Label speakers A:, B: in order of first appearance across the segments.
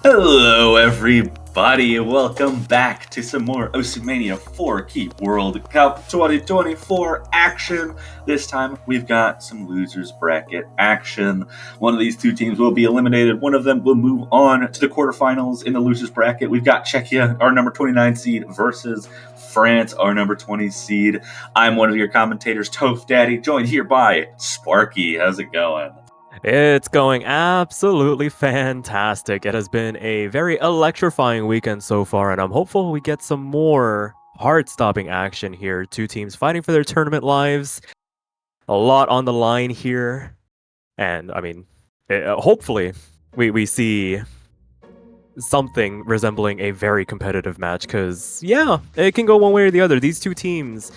A: Hello, everybody. Welcome back to some more Mania 4 Keep World Cup 2024 action. This time, we've got some losers bracket action. One of these two teams will be eliminated. One of them will move on to the quarterfinals in the losers bracket. We've got Czechia, our number 29 seed, versus France, our number 20 seed. I'm one of your commentators, Toph Daddy, joined here by Sparky. How's it going?
B: It's going absolutely fantastic. It has been a very electrifying weekend so far, and I'm hopeful we get some more heart-stopping action here. Two teams fighting for their tournament lives. A lot on the line here. And, hopefully we see something resembling a very competitive match, because, yeah, it can go one way or the other. These two teams,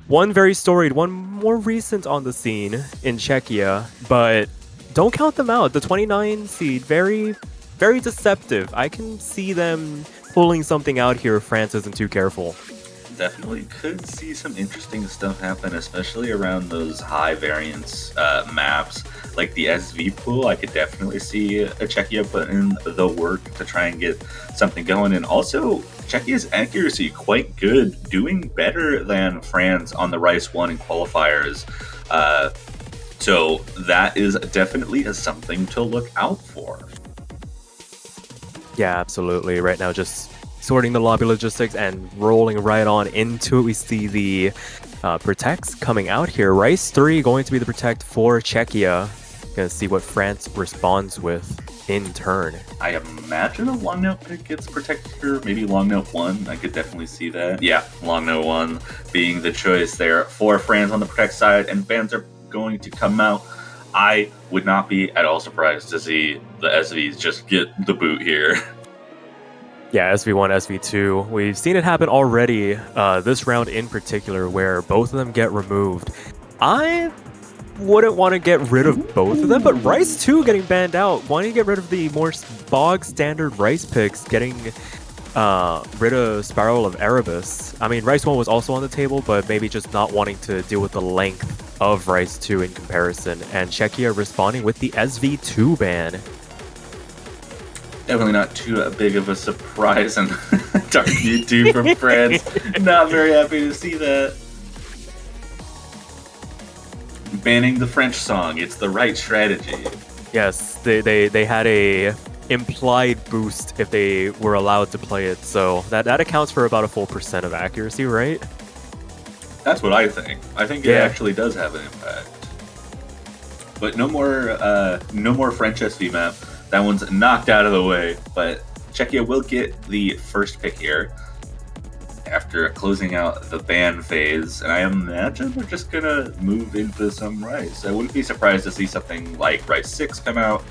B: one very storied, one more recent on the scene in Czechia, but don't count them out. The 29 seed, very, very deceptive. I can see them pulling something out here if France isn't too careful.
A: Definitely could see some interesting stuff happen, especially around those high variance maps like the SV pool. I could definitely see Czechia put in the work to try and get something going. And also, Czechia's accuracy quite good, doing better than France on the Rice 1 in qualifiers. So that is definitely something to look out for.
B: Yeah, absolutely. Right now, just sorting the lobby logistics and rolling right on into it. We see the protects coming out here. Rice 3 going to be the protect for Czechia. Gonna see what France responds with in turn.
A: I imagine a long note pick gets protected here. Maybe long note 1. I could definitely see that. Yeah, long note 1 being the choice there for France on the protect side, and bans are going to come out. I would not be at all surprised to see the SVs just get the boot here.
B: Yeah, SV1, SV2. We've seen it happen already this round in particular, where both of them get removed. I wouldn't want to get rid of both of them, but Rice 2 getting banned out. Wanting to get rid of the more bog standard Rice picks, getting rid of Spiral of Erebus. I mean, Rice 1 was also on the table, but maybe just not wanting to deal with the length of Rice 2 in comparison. And Czechia responding with the SV2 ban.
A: Definitely not too big of a surprise, and Dark YouTube from France. Not very happy to see that. Banning the French song, it's the right strategy.
B: Yes, they had a implied boost if they were allowed to play it, so that accounts for about a full % of accuracy, right?
A: That's what I think. I think it actually does have an impact. But no more French SV map. That one's knocked out of the way. But Czechia will get the first pick here after closing out the ban phase. And I imagine we're just going to move into some Rice. I wouldn't be surprised to see something like Rice 6 come out.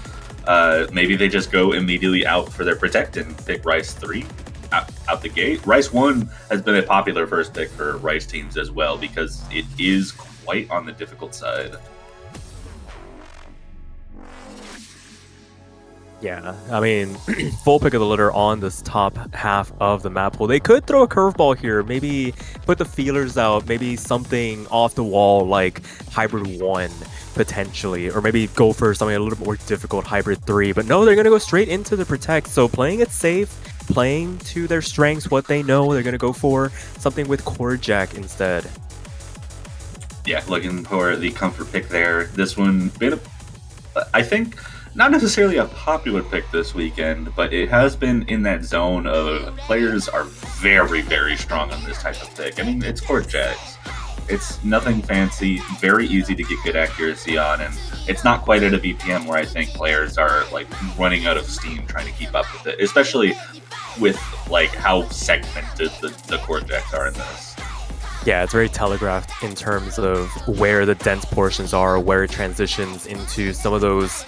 A: Maybe they just go immediately out for their protect and pick Rice 3 out the gate. Rice 1 has been a popular first pick for Rice teams as well, because it is quite on the difficult side.
B: Yeah, I mean, full pick of the litter on this top half of the map pool. They could throw a curveball here, maybe put the feelers out, maybe something off the wall like Hybrid 1, potentially, or maybe go for something a little bit more difficult, Hybrid 3. But no, they're going to go straight into the protect, so playing it safe, playing to their strengths, what they know, they're going to go for something with Cord Jack instead.
A: Yeah, looking for the comfort pick there. This one, I think, not necessarily a popular pick this weekend, but it has been in that zone of players are very, very strong on this type of pick. I mean, it's Cord Jacks. It's nothing fancy, very easy to get good accuracy on, and it's not quite at a BPM where I think players are like running out of steam trying to keep up with it, especially with like how segmented the Cord Jacks are in this.
B: Yeah, it's very telegraphed in terms of where the dense portions are, where it transitions into some of those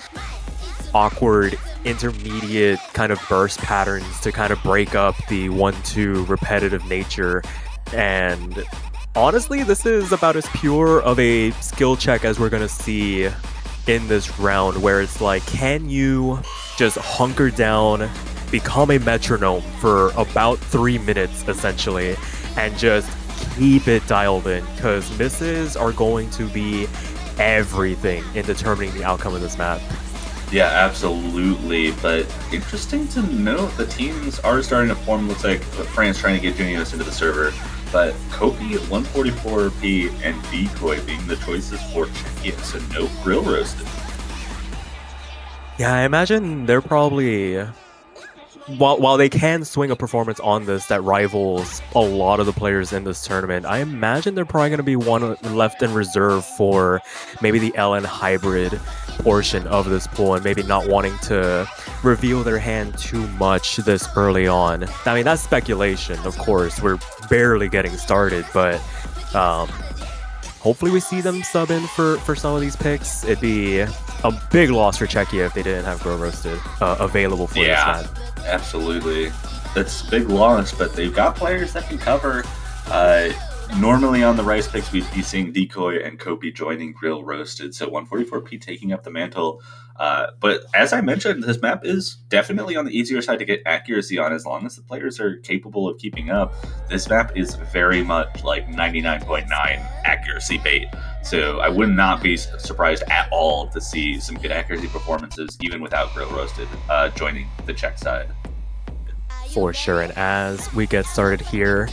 B: awkward intermediate kind of burst patterns to kind of break up the 1-2 repetitive nature. And honestly, this is about as pure of a skill check as we're going to see in this round, where it's like, can you just hunker down, become a metronome for about 3 minutes essentially, and just keep it dialed in, because misses are going to be everything in determining the outcome of this map.
A: Yeah, absolutely. But interesting to note, the teams are starting to form. Looks like France trying to get Junios into the server. But Kopi, 144p, and Decoy being the choices for Czechia. So no grill roasted.
B: Yeah, I imagine they're probably... While they can swing a performance on this that rivals a lot of the players in this tournament, I imagine they're probably going to be one left in reserve for maybe the LN hybrid portion of this pool, and maybe not wanting to reveal their hand too much this early on. I mean, that's speculation, of course. We're barely getting started, but hopefully we see them sub in for some of these picks. It'd be a big loss for Czechia if they didn't have Grill Roasted available for this match.
A: Absolutely. That's a big loss, but they've got players that can cover. Normally on the Rice picks, we'd be seeing Decoy and Kopi joining Grill Roasted, so 144p taking up the mantle. But as I mentioned, this map is definitely on the easier side to get accuracy on as long as the players are capable of keeping up. This map is very much like 99.9 accuracy bait. So I would not be surprised at all to see some good accuracy performances, even without Grill Roasted joining the Czech side.
B: For sure. And as we get started here,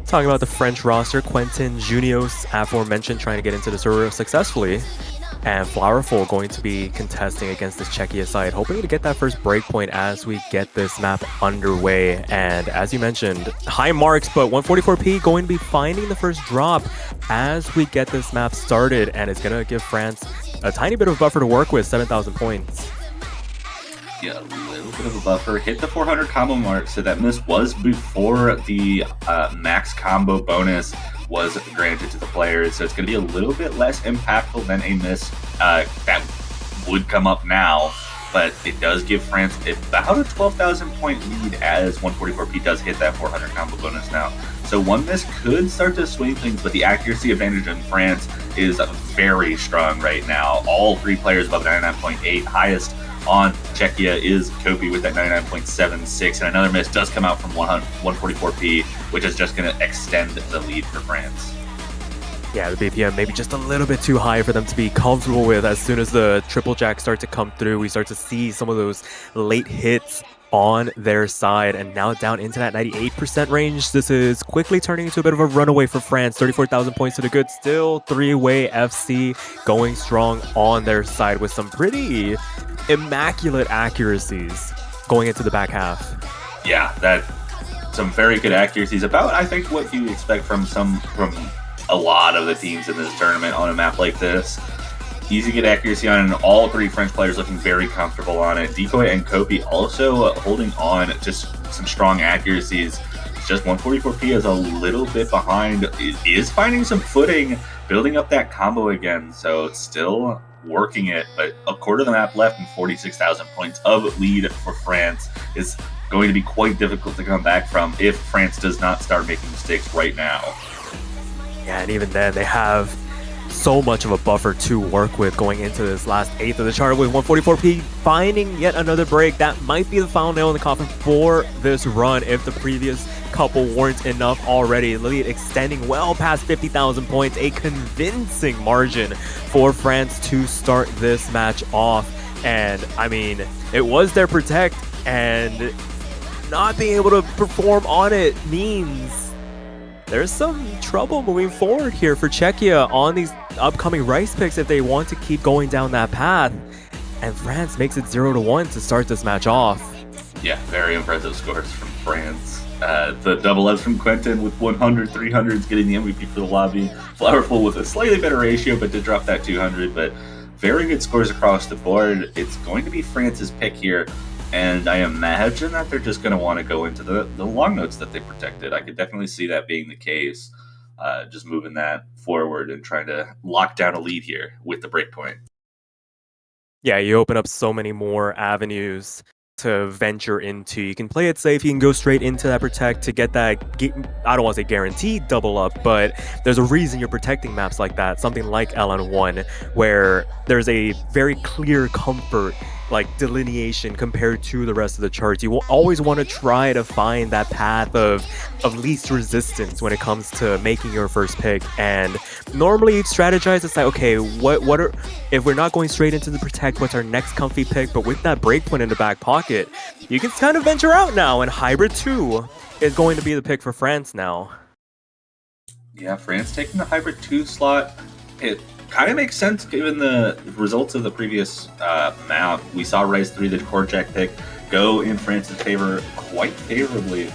B: talking about the French roster, Quentin Junios, aforementioned, trying to get into the server successfully. And Flowerful going to be contesting against this Czechia side, hoping to get that first breakpoint as we get this map underway. And as you mentioned, high marks, but 144p going to be finding the first drop as we get this map started. And it's going to give France a tiny bit of a buffer to work with, 7,000 points.
A: Yeah, a little bit of a buffer. Hit the 400 combo mark, so that miss was before the max combo bonus was granted to the players. So it's going to be a little bit less impactful than a miss that would come up now. But it does give France about a 12,000 point lead as 144p does hit that 400 combo bonus now. So one miss could start to swing things, but the accuracy advantage in France is very strong right now. All three players above 99.8. Highest on Czechia is Kopi with that 99.76, and another miss does come out from 144p, which is just going to extend the lead for France.
B: Yeah, the BPM maybe just a little bit too high for them to be comfortable with. As soon as the triple jack start to come through, we start to see some of those late hits on their side, and now down into that 98% range. This is quickly turning into a bit of a runaway for France. 34,000 points to the good. Still three-way FC going strong on their side with some pretty immaculate accuracies going into the back half.
A: Yeah, that some very good accuracies. About, I think, what you expect from a lot of the teams in this tournament on a map like this. Easy to get accuracy on, and all three French players looking very comfortable on it. Decoy and Kopi also holding on, just some strong accuracies. It's just 144p is a little bit behind. It is finding some footing, building up that combo again, so it's still working it, but a quarter of the map left and 46,000 points of lead for France is going to be quite difficult to come back from if France does not start making mistakes right now.
B: Yeah, and even then, they have so much of a buffer to work with going into this last eighth of the chart with 144p finding yet another break. That might be the final nail in the coffin for this run if the previous couple weren't enough already. The lead extending well past 50,000 points, a convincing margin for France to start this match off. And I mean, it was their protect, and not being able to perform on it means there's some trouble moving forward here for Czechia on these upcoming Rice picks if they want to keep going down that path. And France makes it 0-1 to start this match off.
A: Yeah, very impressive scores from France. The double ups from Quentin with 100, 300s getting the MVP for the lobby. Flowerful with a slightly better ratio, but did drop that 200. But very good scores across the board. It's going to be France's pick here. And I imagine that they're just going to want to go into the long notes that they protected. I could definitely see that being the case. Just moving that forward and trying to lock down a lead here with the breakpoint.
B: Yeah, you open up so many more avenues to venture into. You can play it safe, you can go straight into that protect to get that, I don't want to say guaranteed double up, but there's a reason you're protecting maps like that, something like LN1, where there's a very clear comfort like delineation compared to the rest of the charts. You will always want to try to find that path of least resistance when it comes to making your first pick. And normally you'd strategize, it's like, okay, what are, if we're not going straight into the protect, what's our next comfy pick? But with that breakpoint in the back pocket, you can kind of venture out now, and Hybrid 2 is going to be the pick for France now.
A: Yeah, France taking the Hybrid 2 slot. It kind of makes sense given the results of the previous map. We saw Rise 3, the core jack pick, go in France's favor quite favorably.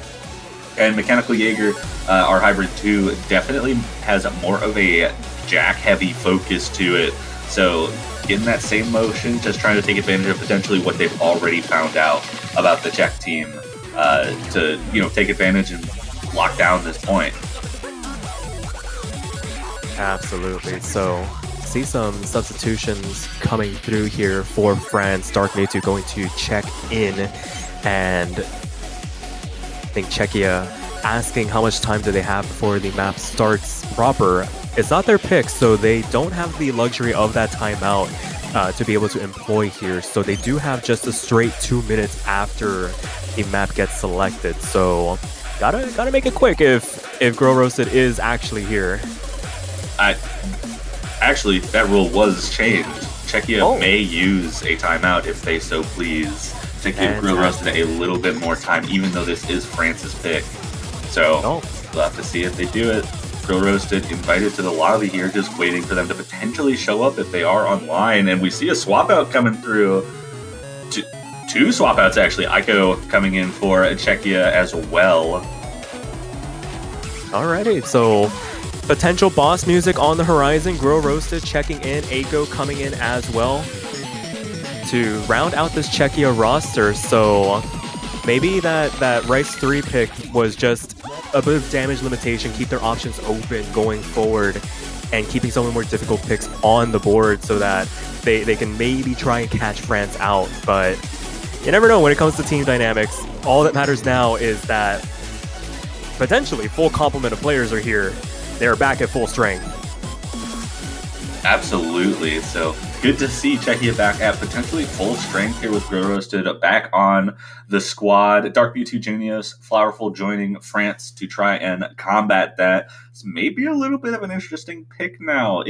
A: And Mechanical Jaeger, our Hybrid 2, definitely has more of a jack-heavy focus to it. So getting that same motion, just trying to take advantage of potentially what they've already found out about the Czech team to, take advantage and lock down this point.
B: Absolutely. So see some substitutions coming through here for France. Dark Mewtwo going to check in, and I think Czechia asking how much time do they have before the map starts proper. It's not their pick, so they don't have the luxury of that timeout to be able to employ here. So they do have just a straight 2 minutes after the map gets selected. So gotta make it quick if Grow Roasted is actually here.
A: Actually, that rule was changed. Czechia may use a timeout if they so please to give Grill Roasted a little bit more time, even though this is France's pick. So we'll have to see if they do it. Grill Roasted invited to the lobby here, just waiting for them to potentially show up if they are online. And we see a swap out coming through. Two swap outs, actually. Aiko coming in for Czechia as well.
B: Alrighty, so potential boss music on the horizon. Grow Roasted checking in, Aiko coming in as well to round out this Czechia roster. So maybe that Rice 3 pick was just a bit of damage limitation, keep their options open going forward, and keeping some of the more difficult picks on the board so that they can maybe try and catch France out. But you never know when it comes to team dynamics. All that matters now is that potentially full complement of players are here. They're back at full strength.
A: Absolutely. So good to see Czechia back at potentially full strength here with Grow Roasted back on the squad. Dark Mewtwo Genius, Flowerful joining France to try and combat that. It's maybe a little bit of an interesting pick now.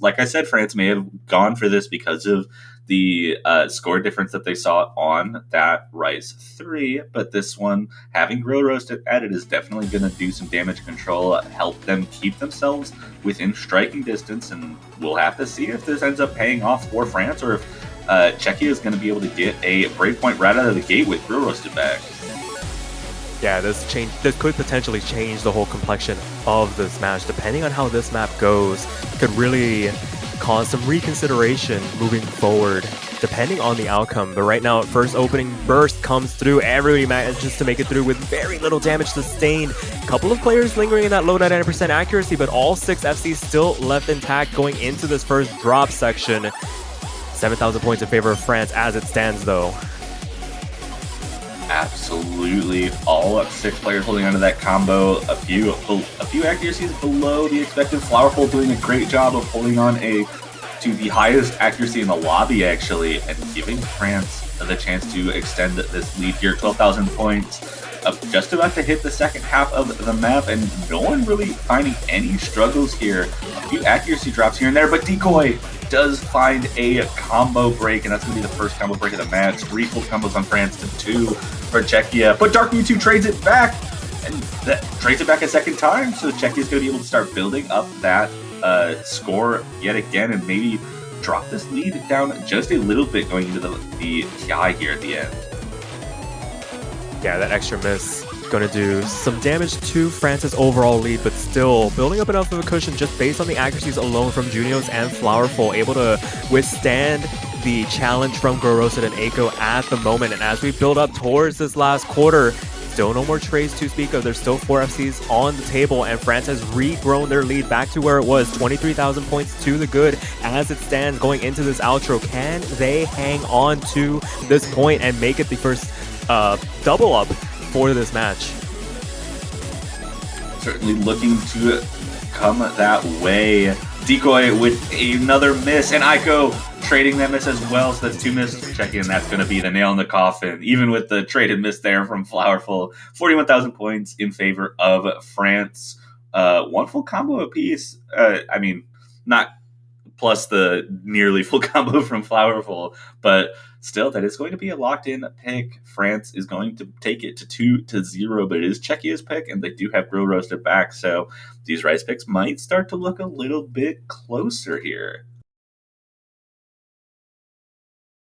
A: Like I said, France may have gone for this because of the score difference that they saw on that Rise 3, but this one, having Grow Roasted added, is definitely going to do some damage control, help them keep themselves within striking distance, and we'll have to see if this ends up paying off for France, or if Czechia is going to be able to get a breakpoint right out of the gate with Grow Roasted back.
B: Yeah, this could potentially change the whole complexion of this match. Depending on how this map goes, could really cause some reconsideration moving forward, depending on the outcome. But right now, first opening burst comes through. Everybody manages to make it through with very little damage sustained. A couple of players lingering in that low 99% accuracy, but all 6 FCs still left intact going into this first drop section. 7,000 points in favor of France as it stands, though.
A: Absolutely. All 6 players holding onto that combo. A few accuracies below the expected. Flowerful doing a great job of holding on to the highest accuracy in the lobby, actually, and giving France the chance to extend this lead here. 12,000 points. Just about to hit the second half of the map, and no one really finding any struggles here. A few accuracy drops here and there, but Decoy does find a combo break, and that's going to be the first combo break of the match. 3 full combos on France to 2 for Czechia, but Dark Mewtwo trades it back, and that trades it back a second time, so Czechia's going to be able to start building up that score yet again, and maybe drop this lead down just a little bit going into the TI here at the end.
B: Yeah, that extra miss going to do some damage to France's overall lead, but still building up enough of a cushion just based on the accuracies alone from Junios and Flowerful, able to withstand the challenge from Grow Roasted and Aiko at the moment. And as we build up towards this last quarter, still no more trades to speak of. There's still 4 FCs on the table, and France has regrown their lead back to where it was, 23,000 points to the good as it stands going into this outro. Can they hang on to this point and make it the first double up for this match?
A: Certainly looking to come that way. Decoy with another miss, and Aiko trading that miss as well, so that's 2 misses for Czechia, and that's going to be the nail in the coffin, even with the traded miss there from Flowerful. 41,000 points in favor of France. 1 full combo apiece. I mean, not plus the nearly full combo from Flowerful, but still, that is going to be a locked-in pick. France is going to take it to 2-0, but it is Czechia's pick, and they do have Grill Roasted back, so these rice picks might start to look a little bit closer here.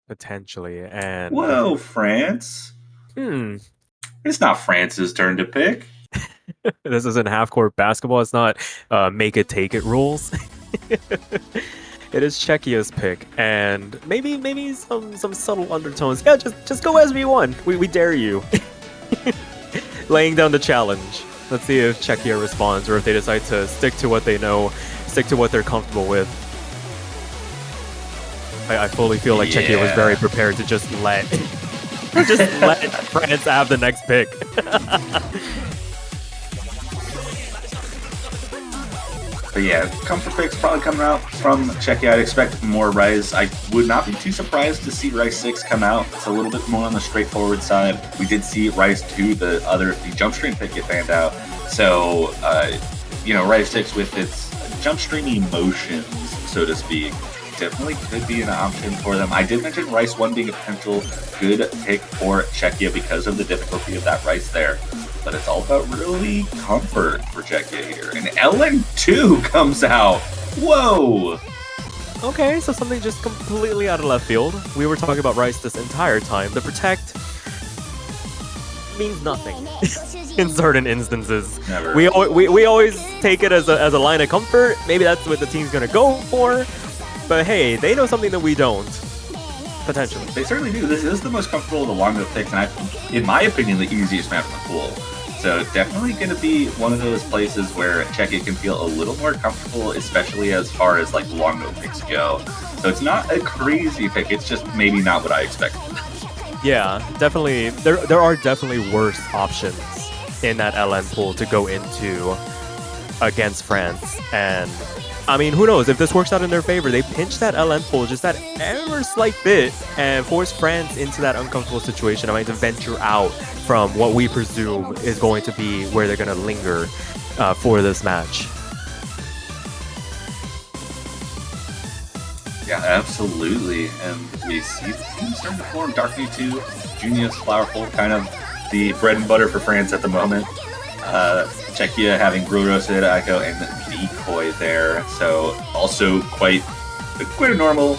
B: Potentially, and...
A: Whoa, France. It's not France's turn to pick.
B: This isn't half-court basketball. It's not make-it-take-it rules. It is Czechia's pick, and maybe some subtle undertones. Yeah, just go SB1. We dare you. Laying down the challenge. Let's see if Czechia responds, or if they decide to stick to what they know, stick to what they're comfortable with. I fully feel like Czechia was very prepared to just let France have the next pick.
A: But yeah, comfort picks probably coming out from Czechia. I'd expect more Rise. I would not be too surprised to see Rise 6 come out. It's a little bit more on the straightforward side. We did see Rise 2, the jump stream pick, get banned out. So, Rise 6 with its jump stream emotions, so to speak, definitely could be an option for them. I did mention Rice 1 being a potential good pick for Czechia because of the difficulty of that Rice there. But it's all about really comfort for Czechia here. And LN2 comes out. Whoa!
B: Okay, so something just completely out of left field. We were talking about Rice this entire time. The Protect means nothing in certain instances.
A: Never.
B: We always take it as a line of comfort. Maybe that's what the team's going to go for. But hey, they know something that we don't. Potentially.
A: They certainly do. This is the most comfortable of the long note picks, and in my opinion, the easiest map in the pool. So definitely going to be one of those places where Czechia can feel a little more comfortable, especially as far as like long note picks go. So it's not a crazy pick. It's just maybe not what I expected.
B: Yeah, definitely. There are definitely worse options in that LN pool to go into against France, and I mean, who knows? If this works out in their favor, they pinch that LN pool just that ever slight bit and force France into that uncomfortable situation. I mean, to venture out from what we presume is going to be where they're going to linger for this match.
A: Yeah, absolutely. And we see the team starting to form. Dark-V2, Junius, Flowerful, kind of the bread and butter for France at the moment. Czechia having Grill Roasted, Aiko, and Decoy there. So also quite a normal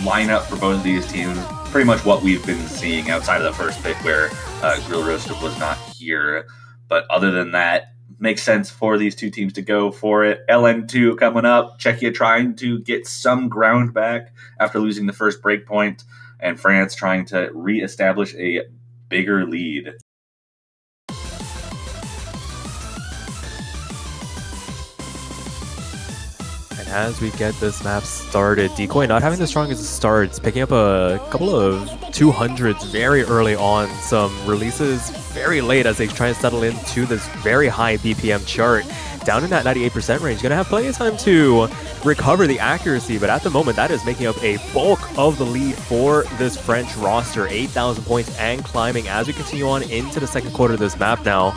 A: lineup for both of these teams. Pretty much what we've been seeing outside of the first pick where Grill Roasted was not here. But other than that, makes sense for these two teams to go for it. LN2 coming up. Czechia trying to get some ground back after losing the first break point. And France trying to reestablish a bigger lead.
B: As we get this map started, Decoy not having the strongest starts, picking up a couple of 200s very early on, some releases very late as they try and settle into this very high BPM chart. Down in that 98% range, gonna have plenty of time to recover the accuracy, but at the moment that is making up a bulk of the lead for this French roster. 8,000 points and climbing as we continue on into the second quarter of this map now.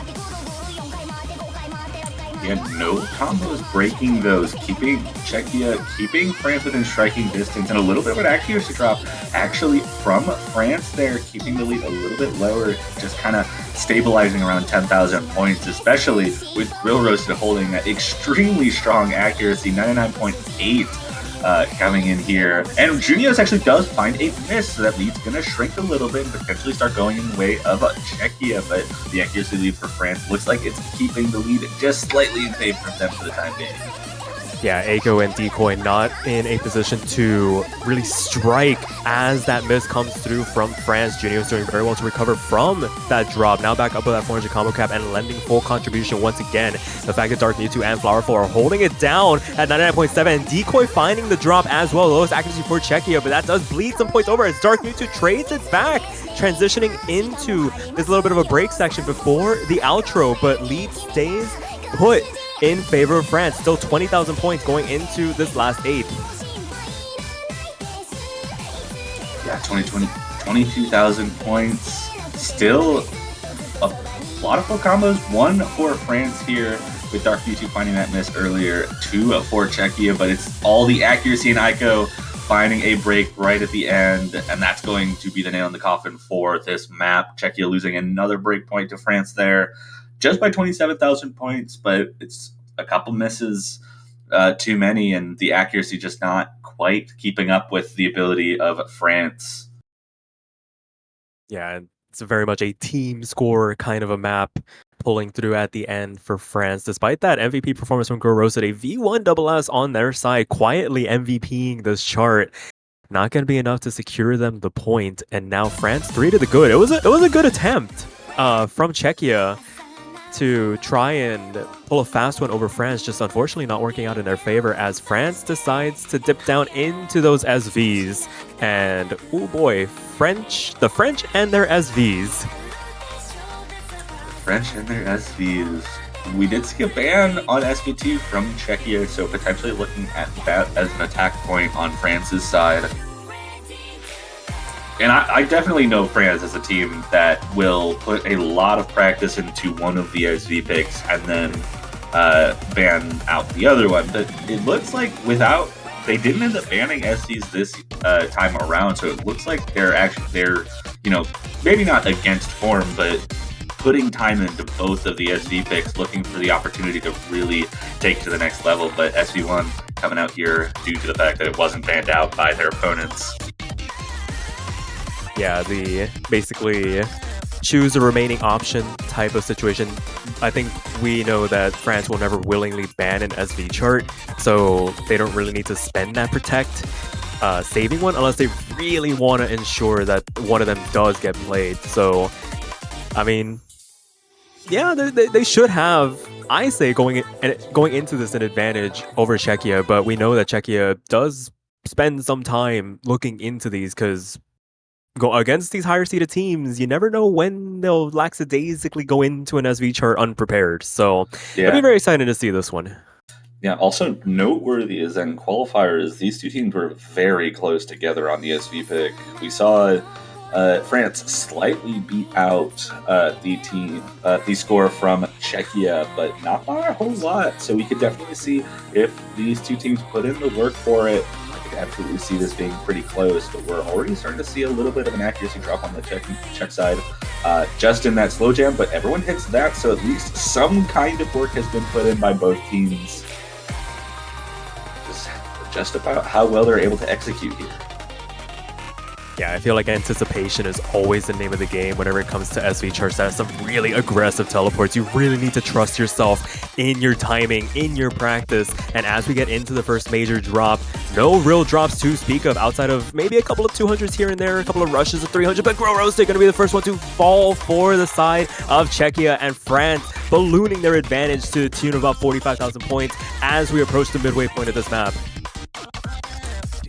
A: Yeah, no combos breaking those, keeping Czechia, keeping France within striking distance, and a little bit of an accuracy drop actually from France there, keeping the lead a little bit lower, just kind of stabilizing around 10,000 points, especially with Grill Roasted holding that extremely strong accuracy, 99.8 coming in here. And Junius actually does find a miss, so that lead's going to shrink a little bit and potentially start going in the way of Czechia, but the accuracy lead for France looks like it's keeping the lead just slightly in favor of them for the time being.
B: Yeah, Aiko and Decoy not in a position to really strike as that miss comes through from France. Junior's doing very well to recover from that drop. Now back up with that 400 combo cap and lending full contribution once again. The fact that Dark-V2 and Flowerful are holding it down at 99.7, and Decoy finding the drop as well. Lowest accuracy for Czechia, but that does bleed some points over as Dark-V2 trades it back, transitioning into this little bit of a break section before the outro, but lead stays put in favor of France. Still 20,000 points going into this last eighth.
A: Yeah, 22,000 points. Still a lot of full combos. 1 for France here with Dark V2 finding that miss earlier. 2 for Czechia, but it's all the accuracy in Aiko finding a break right at the end, and that's going to be the nail in the coffin for this map. Czechia losing another break point to France there, just by 27,000 points, but it's a couple misses too many, and the accuracy just not quite keeping up with the ability of France.
B: Yeah, it's very much a team score kind of a map, pulling through at the end for France. Despite that MVP performance from Grow Roasted, a V1SS on their side, quietly MVPing this chart. Not going to be enough to secure them the point, and now France 3 to the good. It was a good attempt from Czechia to try and pull a fast one over France, just unfortunately not working out in their favor as France decides to dip down into those SVs. And oh boy, the French and their SVs.
A: French and their SVs. We did see a ban on SV2 from Czechia, so potentially looking at that as an attack point on France's side. And I definitely know France as a team that will put a lot of practice into one of the SV picks and then ban out the other one. But it looks like they didn't end up banning SVs this time around, so it looks like they're maybe not against form, but putting time into both of the SV picks, looking for the opportunity to really take it to the next level. But SV1 coming out here due to the fact that it wasn't banned out by their opponents.
B: Yeah, the basically choose a remaining option type of situation. I think we know that France will never willingly ban an SV chart, so they don't really need to spend that protect saving one unless they really want to ensure that one of them does get played. So, I mean, yeah, they should have, I say, going into this an advantage over Czechia, but we know that Czechia does spend some time looking into these because go against these higher seeded teams, you never know when they'll lackadaisically go into an SV chart unprepared. So it'll be very exciting to see this one.
A: Yeah, also noteworthy is in qualifiers, these two teams were very close together on the SV pick. We saw France slightly beat out the score from Czechia, but not by a whole lot. So we could definitely see if these two teams put in the work for it. Absolutely see this being pretty close, but we're already starting to see a little bit of an accuracy drop on the Czech side just in that slow jam, but everyone hits that, so at least some kind of work has been put in by both teams. Just about how well they're able to execute here.
B: Yeah, I feel like anticipation is always the name of the game whenever it comes to SV charts. That's some really aggressive teleports. You really need to trust yourself in your timing, in your practice. And as we get into the first major drop, no real drops to speak of outside of maybe a couple of 200s here and there, a couple of rushes of 300, but Grow Roasted going to be the first one to fall for the side of Czechia, and France ballooning their advantage to the tune of about 45,000 points as we approach the midway point of this map.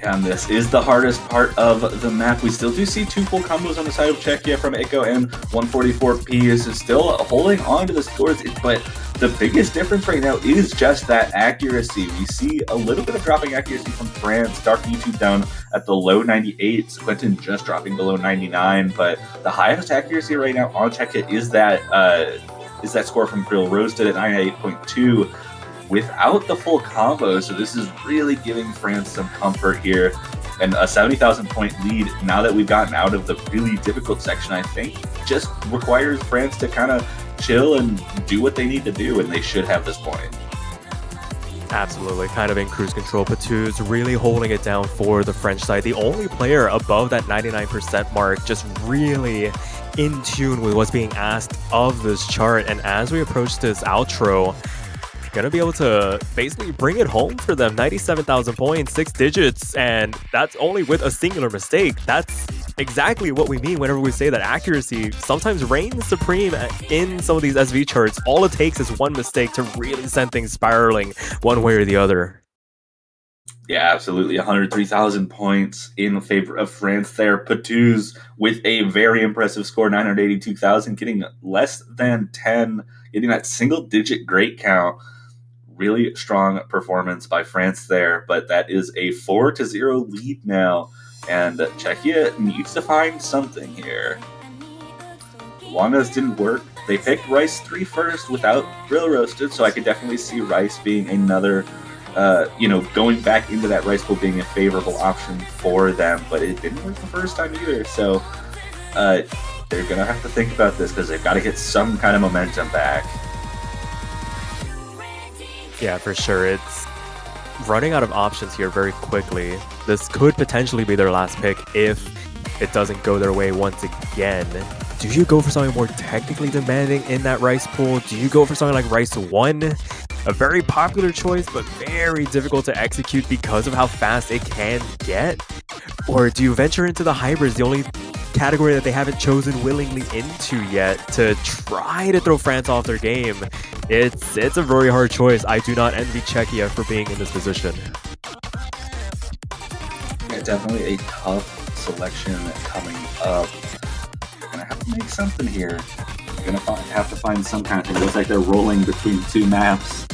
A: And this is the hardest part of the map. We still do see 2 full combos on the side of Czechia from Echo, and 144p is still holding on to the scores, but the biggest difference right now is just that accuracy. We see a little bit of dropping accuracy from France. Dark V2 down at the low 98s, Quentin just dropping below 99, but the highest accuracy right now on Czechia is that score from Grill Roasted at 98.2. Without the full combo, so this is really giving France some comfort here, and a 70,000 point lead now that we've gotten out of the really difficult section. I think just requires France to kind of chill and do what they need to do, and they should have this point.
B: Absolutely, kind of in cruise control. Patou's really holding it down for the French side. The only player above that 99% mark, just really in tune with what's being asked of this chart. And as we approach this outro, gonna be able to basically bring it home for them. 97,000 points, 6 digits, and that's only with a singular mistake. That's exactly what we mean whenever we say that accuracy sometimes reigns supreme in some of these SV charts. All it takes is one mistake to really send things spiraling one way or the other.
A: Yeah, absolutely. 103,000 points in favor of France there. Patou's with a very impressive score, 982,000, getting less than 10, getting that single-digit great count. really strong performance by France there, but that is a 4-0 lead now, and Czechia needs to find something here. Wanda's didn't work. They picked Rice 3 first without Grill Roasted, so I could definitely see Rice being another, going back into that Rice pool being a favorable option for them, but it didn't work the first time either, so they're going to have to think about this because they've got to get some kind of momentum back.
B: Yeah, for sure. It's running out of options here very quickly. This could potentially be their last pick if it doesn't go their way once again. Do you go for something more technically demanding in that Rice pool? Do you go for something like Rice 1? A very popular choice, but very difficult to execute because of how fast it can get? Or do you venture into the hybrids, the only category that they haven't chosen willingly into yet, to try to throw France off their game? It's a very hard choice. I do not envy Czechia for being in this position.
A: Yeah, definitely a tough selection coming up. They're gonna have to make something here. They're gonna have to find some kind of thing. It looks like they're rolling between 2 maps.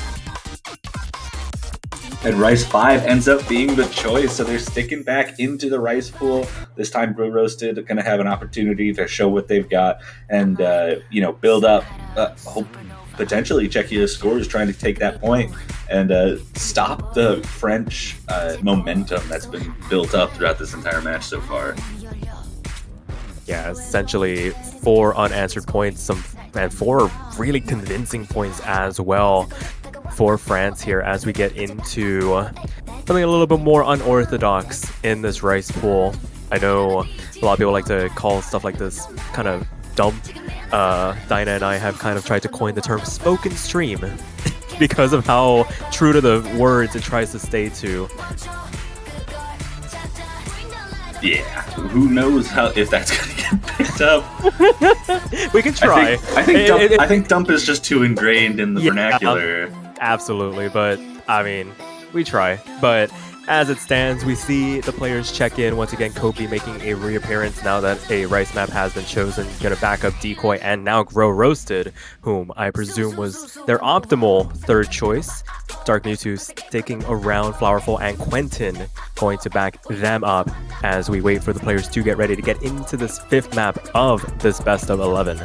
A: And Rice 5 ends up being the choice, so they're sticking back into the Rice pool. This time, Grill Roasted are going to have an opportunity to show what they've got and, build up. Potentially, Czechia's scores trying to take that point and stop the French momentum that's been built up throughout this entire match so far.
B: Yeah, essentially 4 unanswered points, and 4 really convincing points as well for France here as we get into something a little bit more unorthodox in this Rice pool. I know a lot of people like to call stuff like this kind of dump. Dinah and I have kind of tried to coin the term spoken stream because of how true to the words it tries to stay to.
A: Yeah, who knows if that's going to get picked up.
B: We can try.
A: I think dump is just too ingrained in the vernacular.
B: Absolutely, but I mean, we try. But as it stands, we see the players check in. Once again, Kobe making a reappearance now that a Rice map has been chosen. Gonna back up Decoy and now Grow Roasted, whom I presume was their optimal third choice. Dark Mewtwo sticking around Flowerful and Quentin going to back them up as we wait for the players to get ready to get into this 5th map of this best of 11.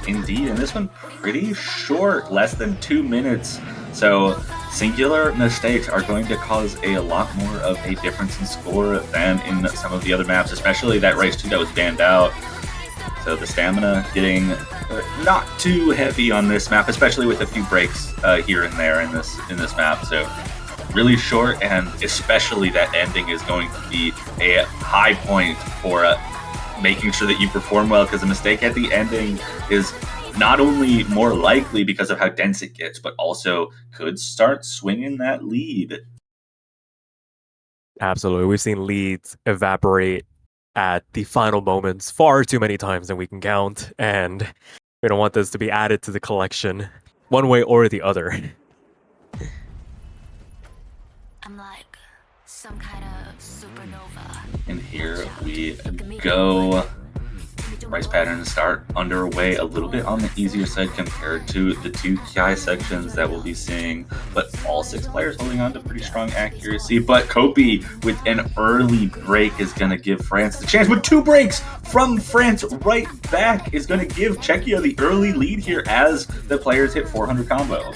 A: Indeed, and this one pretty short, less than 2 minutes. So singular mistakes are going to cause a lot more of a difference in score than in some of the other maps, especially that Rice 2 that was banned out. So the stamina getting not too heavy on this map, especially with a few breaks here and there in this map. So really short, and especially that ending is going to be a high point for making sure that you perform well, because a mistake at the ending is not only more likely because of how dense it gets, but also could start swinging that lead.
B: Absolutely. We've seen leads evaporate at the final moments far too many times than we can count, and we don't want this to be added to the collection one way or the other.
C: I'm like some kind of supernova.
A: And here we go. Rice patterns start underway a little bit on the easier side compared to the 2 Ki sections that we'll be seeing, but all 6 players holding on to pretty strong accuracy. But Kopi with an early break is going to give France the chance, with 2 breaks from France right back is going to give Czechia the early lead here as the players hit 400 combo.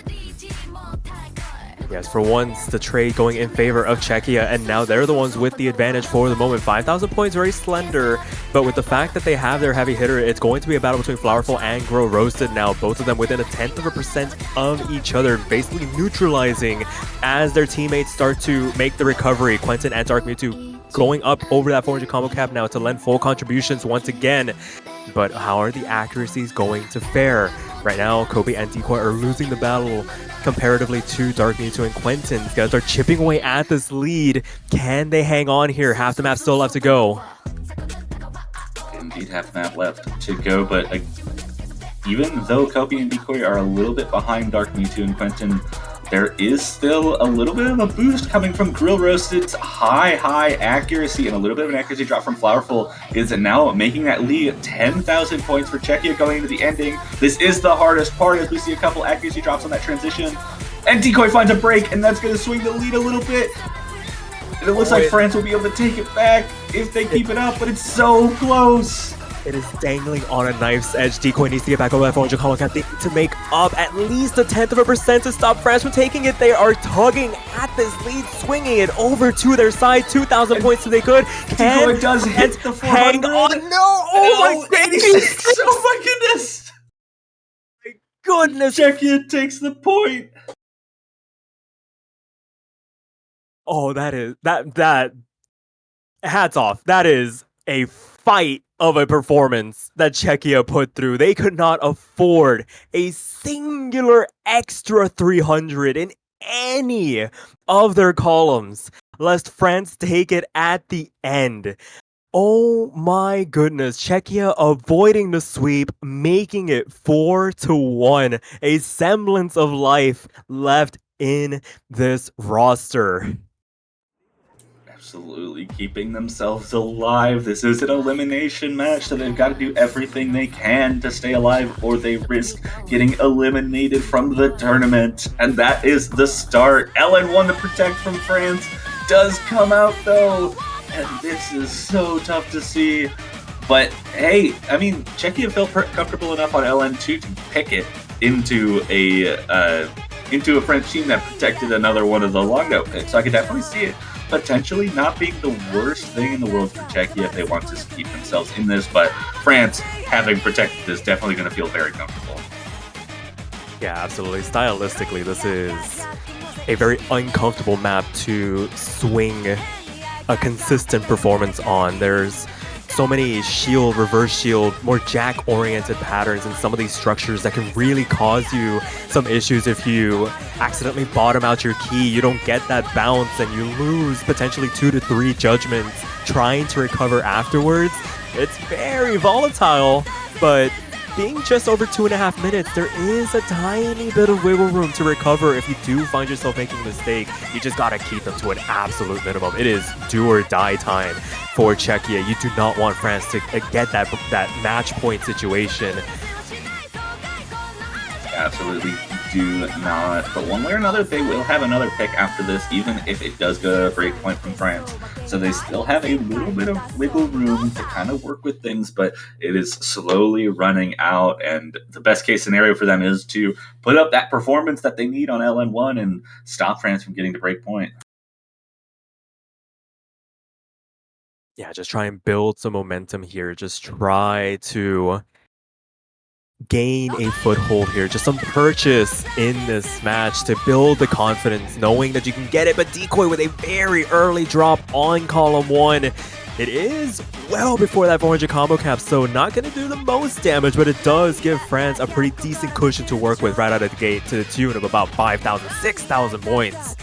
B: Yes, for once, the trade going in favor of Czechia, and now they're the ones with the advantage for the moment. 5,000 points, very slender, but with the fact that they have their heavy hitter, it's going to be a battle between Flowerful and Grow Roasted now. Both of them within 0.1% of each other, basically neutralizing as their teammates start to make the recovery. Quentin and Dark Mewtwo going up over that 400 combo cap now to lend full contributions once again. But how are the accuracies going to fare? Right now, Kobe and Decoy are losing the battle comparatively to Dark Mewtwo and Quentin. These guys are chipping away at this lead. Can they hang on here? Half the map still left to go.
A: Indeed, half the map left to go, but even though Kobe and Decoy are a little bit behind Dark Mewtwo and Quentin, there is still a little bit of a boost coming from Grill Roasted's high accuracy, and a little bit of an accuracy drop from Flowerful is now making that lead 10,000 points for Czechia going into the ending. This is the hardest part, as we see a couple accuracy drops on that transition. And Decoy finds a break, and that's going to swing the lead a little bit. And it looks like France will be able to take it back if they keep it up, but it's so close.
B: It is dangling on a knife's edge. Decoy needs to get back over that 400 combo cap to make up at least 0.1% to stop France from taking it. They are tugging at this lead, swinging it over to their side. 2,000 points if they could.
A: Decoy does hit the 400.
B: Hang on. No! Oh my goodness!
A: Oh my goodness!
B: My goodness!
A: Czechia takes the point.
B: Oh, that hats off. That is a fight of a performance that Czechia put through. They could not afford a singular extra 300 in any of their columns, lest France take it at the end. Oh my goodness, Czechia avoiding the sweep, making it 4-1, a semblance of life left in this roster.
A: Absolutely keeping themselves alive. This is an elimination match, so they've got to do everything they can to stay alive, or they risk getting eliminated from the tournament. And that is the start. LN1, the protect from France, does come out though, and this is so tough to see. But hey, I mean, Czechia felt comfortable enough on LN2 to pick it into a French team that protected another one of the long-out picks. So I could definitely see it potentially not being the worst thing in the world for Czechia if they want to keep themselves in this, but France, having protected this, definitely going to feel very comfortable.
B: Yeah, absolutely. Stylistically, this is a very uncomfortable map to swing a consistent performance on. There's so many shield, reverse shield, more jack-oriented patterns in some of these structures that can really cause you some issues if you accidentally bottom out your key. You don't get that bounce and you lose potentially 2 to 3 judgments trying to recover afterwards. It's very volatile, but being just over 2.5 minutes, there is a tiny bit of wiggle room to recover if you do find yourself making a mistake. You just gotta keep them to an absolute minimum. It is do or die time for Czechia. You do not want France to get that match point situation.
A: Absolutely do not. But one way or another, they will have another pick after this, even if it does go to a break point from France. So they still have a little bit of wiggle room to kind of work with things, but it is slowly running out. And the best case scenario for them is to put up that performance that they need on LN1 and stop France from getting to break point.
B: Yeah, just try and build some momentum here. Just try to gain a foothold here, just some purchase in this match to build the confidence, knowing that you can get it. But Decoy with a very early drop on column 1. It is well before that 400 combo cap, so not going to do the most damage, but it does give France a pretty decent cushion to work with right out of the gate to the tune of about 5,000, 6,000 points.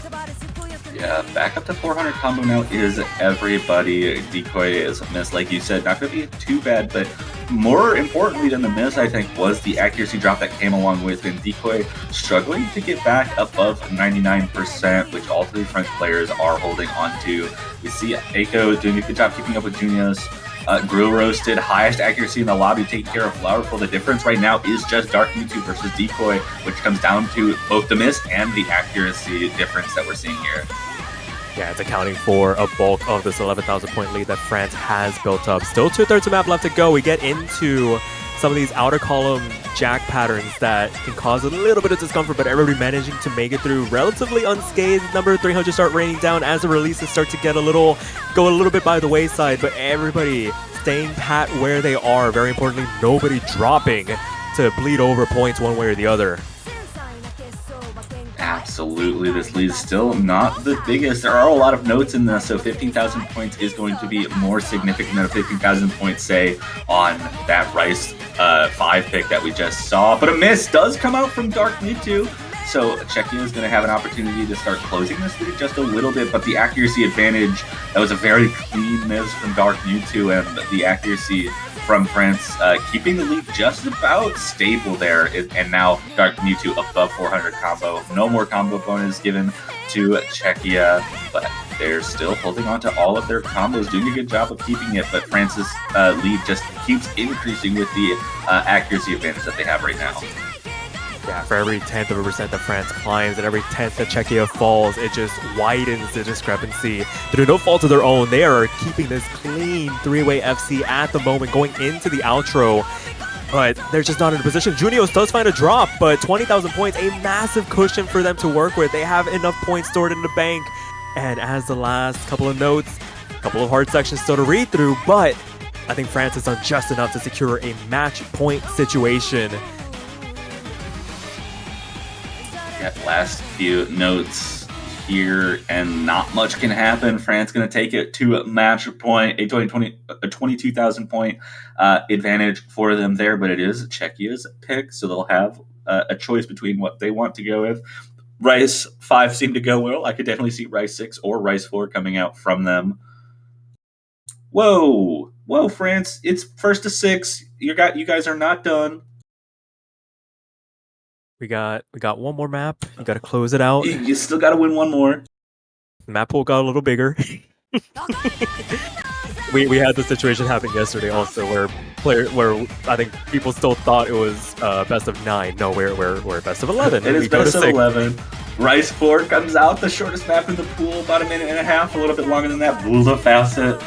A: Yeah, back up to 400 combo now is everybody. Decoy is missed, like you said, not going to be too bad, but more importantly than the miss, I think, was the accuracy drop that came along with it. Decoy struggling to get back above 99%, which all 3 French players are holding on to. We see Aiko doing a good job keeping up with Junius. Grill Roasted, highest accuracy in the lobby, taking care of Flowerful. The difference right now is just Dark Mewtwo versus Decoy, which comes down to both the miss and the accuracy difference that we're seeing here.
B: Yeah, it's accounting for a bulk of this 11,000 point lead that France has built up. Still 2/3 of map left to go. We get into some of these outer column jack patterns that can cause a little bit of discomfort, but everybody managing to make it through relatively unscathed. Number 300 start raining down as the releases start to get go a little bit by the wayside, but everybody staying pat where they are. Very importantly, nobody dropping to bleed over points one way or the other.
A: Absolutely, this lead is still not the biggest. There are a lot of notes in this, so 15,000 points is going to be more significant than a 15,000 points, say, on that Rice 5 pick that we just saw. But a miss does come out from Dark Mewtwo, So Czechia is going to have an opportunity to start closing this lead just a little bit, but the accuracy advantage, that was a very clean miss from Dark Mewtwo, and the accuracy from France keeping the lead just about stable there, and now Dark Mewtwo above 400 combo. No more combo bonus given to Czechia, but they're still holding on to all of their combos, doing a good job of keeping it, but France's lead just keeps increasing with the accuracy advantage that they have right now.
B: Yeah, for every 10th of a percent that France climbs and every 10th that Czechia falls, it just widens the discrepancy. Through no fault of their own, they are keeping this clean three-way FC at the moment, going into the outro. But they're just not in a position. Junios does find a drop, but 20,000 points, a massive cushion for them to work with. They have enough points stored in the bank. And as the last couple of notes, a couple of hard sections still to read through, but I think France has done just enough to secure a match point situation.
A: Yeah, last few notes here, and not much can happen. France going to take it to a match point, a 22,000 point advantage for them there, but it is Czechia's pick, so they'll have a choice between what they want to go with. Rice 5 seemed to go well. I could definitely see Rice 6 or Rice 4 coming out from them. Whoa, France! It's first to 6. You guys are not done.
B: We got one more map. You got to close it out.
A: You still got to win one more.
B: The map pool got a little bigger. we had the situation happen yesterday also, where I think people still thought it was best of 9. No, we're best of 11.
A: It is best of 11. Rice 4 comes out, the shortest map in the pool, about a minute and a half, a little bit longer than that. Bula Facet.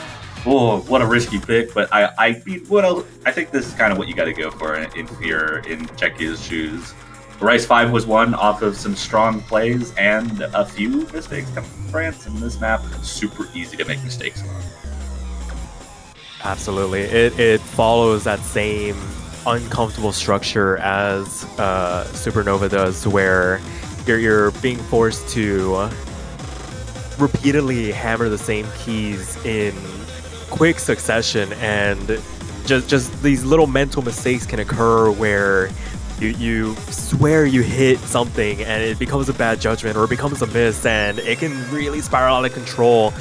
A: Oh, what a risky pick, but I think this is kind of what you got to go for if you're in Czechia's shoes. Rice 5 was won off of some strong plays and a few mistakes coming from France, and this map super easy to make mistakes on.
B: Absolutely. It follows that same uncomfortable structure as Supernova does, where you're being forced to repeatedly hammer the same keys in quick succession, and just these little mental mistakes can occur where you swear you hit something and it becomes a bad judgment or it becomes a miss, and it can really spiral out of control.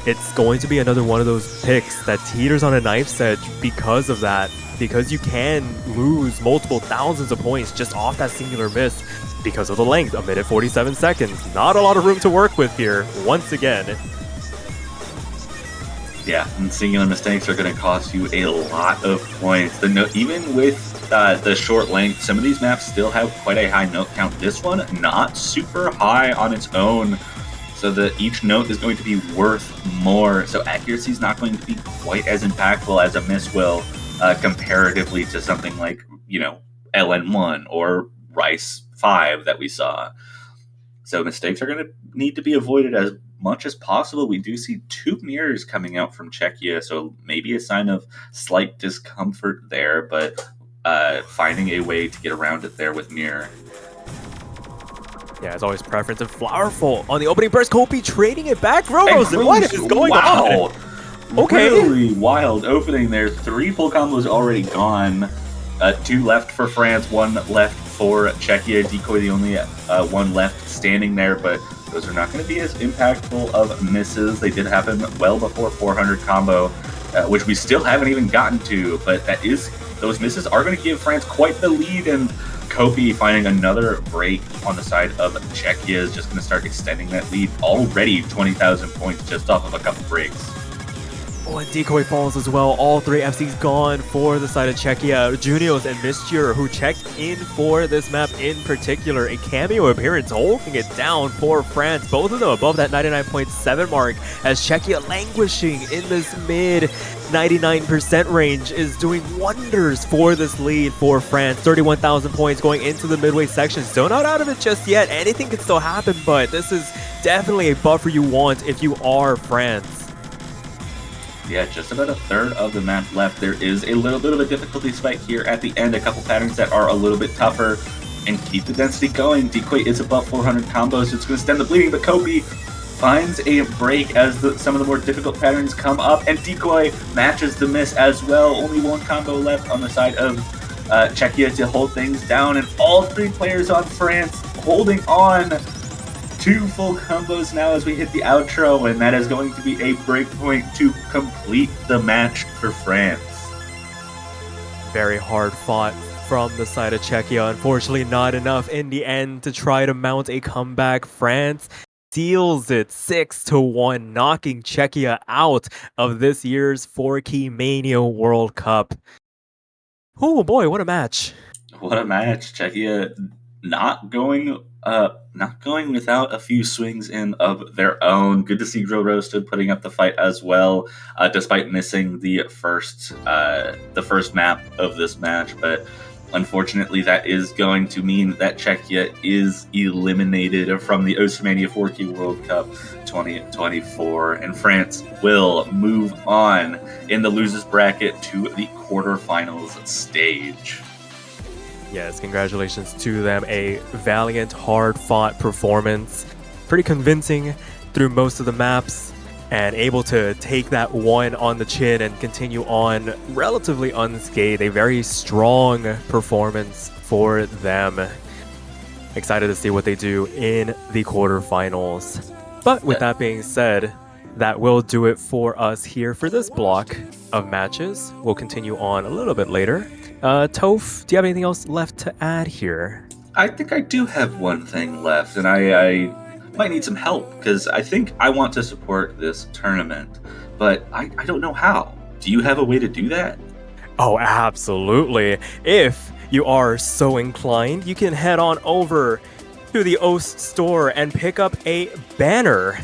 B: It's going to be another one of those picks that teeters on a knife's edge because of that, because you can lose multiple thousands of points just off that singular miss because of the length, 1 minute 47 seconds. Not a lot of room to work with here, once again.
A: Yeah, and singular mistakes are going to cost you a lot of points. Even with the short length, some of these maps still have quite a high note count. This one, not super high on its own, so that each note is going to be worth more. So accuracy is not going to be quite as impactful as a miss will comparatively to something like, LN1 or Rice 5 that we saw. So mistakes are going to need to be avoided as much as possible. We do see 2 mirrors coming out from Czechia, so maybe a sign of slight discomfort there, but finding a way to get around it there with mirror.
B: Yeah, as always, preference and Flowerful on the opening burst. Kopi trading it back. Rosen, what is going on? Okay.
A: Really wild opening there. 3 full combos already gone. 2 left for France, 1 left for Czechia. Decoy the only one left standing there, but those are not going to be as impactful of misses. They did happen well before 400 combo, which we still haven't even gotten to, but those misses are going to give France quite the lead, and Kopi finding another break on the side of Czechia is just going to start extending that lead. Already 20,000 points just off of a couple breaks.
B: Oh, and Decoy falls as well. All 3 FCs gone for the side of Czechia. Junios and Misture, who checked in for this map in particular. A cameo appearance holding it down for France. Both of them above that 99.7 mark, as Czechia languishing in this mid 99% range is doing wonders for this lead for France. 31,000 points going into the midway section. Still not out of it just yet. Anything could still happen, but this is definitely a buffer you want if you are France.
A: Yeah, just about a third of the map left. There is a little bit of a difficulty spike here at the end. A couple patterns that are a little bit tougher, and keep the density going. Decoy is above 400 combos. It's going to stem the bleeding, but Kopi finds a break as some of the more difficult patterns come up, and Decoy matches the miss as well. Only 1 combo left on the side of Czechia to hold things down, and all three players on France holding on. 2 full combos now as we hit the outro, and that is going to be a breakpoint to complete the match for France.
B: Very hard fought from the side of Czechia. Unfortunately, not enough in the end to try to mount a comeback. France seals it 6-1, knocking Czechia out of this year's 4-key Mania World Cup. Oh boy, what a match.
A: What a match. Czechia not going without a few swings in of their own. Good to see Grill Roasted putting up the fight as well, despite missing the first map of this match. But unfortunately, that is going to mean that Czechia is eliminated from the Oceania 4K World Cup 2024, and France will move on in the losers bracket to the quarterfinals stage.
B: Yes, congratulations to them. A valiant, hard-fought performance. Pretty convincing through most of the maps, and able to take that one on the chin and continue on relatively unscathed. A very strong performance for them. Excited to see what they do in the quarterfinals. But with that being said, that will do it for us here for this block of matches. We'll continue on a little bit later. Toph, do you have anything else left to add here?
A: I think I do have one thing left, and I might need some help, because I think I want to support this tournament, but I don't know how. Do you have a way to do that?
B: Oh, absolutely. If you are so inclined, you can head on over to the OS store and pick up a banner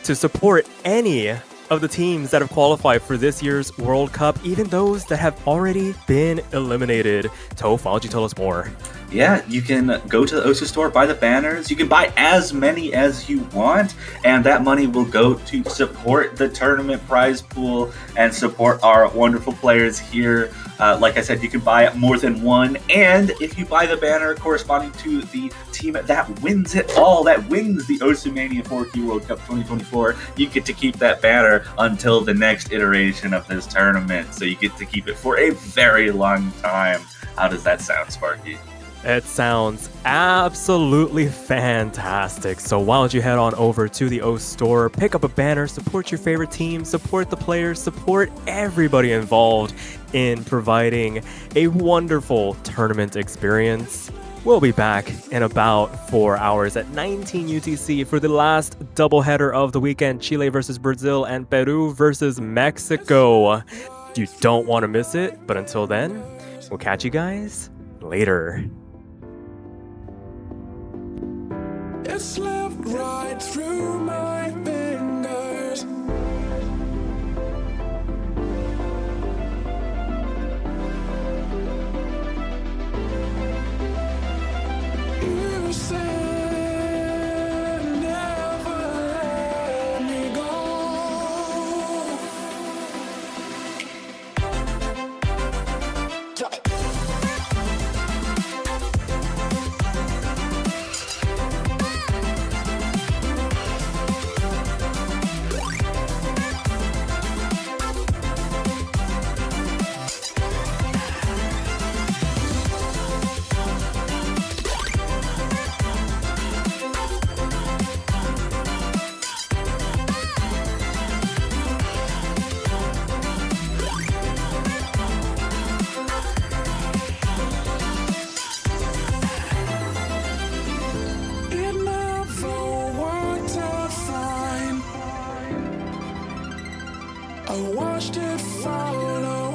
B: to support any of the teams that have qualified for this year's World Cup, even those that have already been eliminated. Toph, why don't you tell us more?
A: Yeah, you can go to the OSU store, buy the banners. You can buy as many as you want, and that money will go to support the tournament prize pool and support our wonderful players here. Like I said, you can buy more than one, and if you buy the banner corresponding to the team that wins it all, that wins the Oceania 4K World Cup 2024, you get to keep that banner until the next iteration of this tournament. So you get to keep it for a very long time. How does that sound, Sparky?
B: It sounds absolutely fantastic. So why don't you head on over to the O store, pick up a banner, support your favorite team, support the players, support everybody involved in providing a wonderful tournament experience. We'll be back in about 4 hours at 19 UTC for the last doubleheader of the weekend, Chile versus Brazil and Peru versus Mexico. You don't want to miss it, but until then, we'll catch you guys later.
D: It slipped right through my fingers. You said never let me go. Drop it. It never worked out fine. I watched it fall away.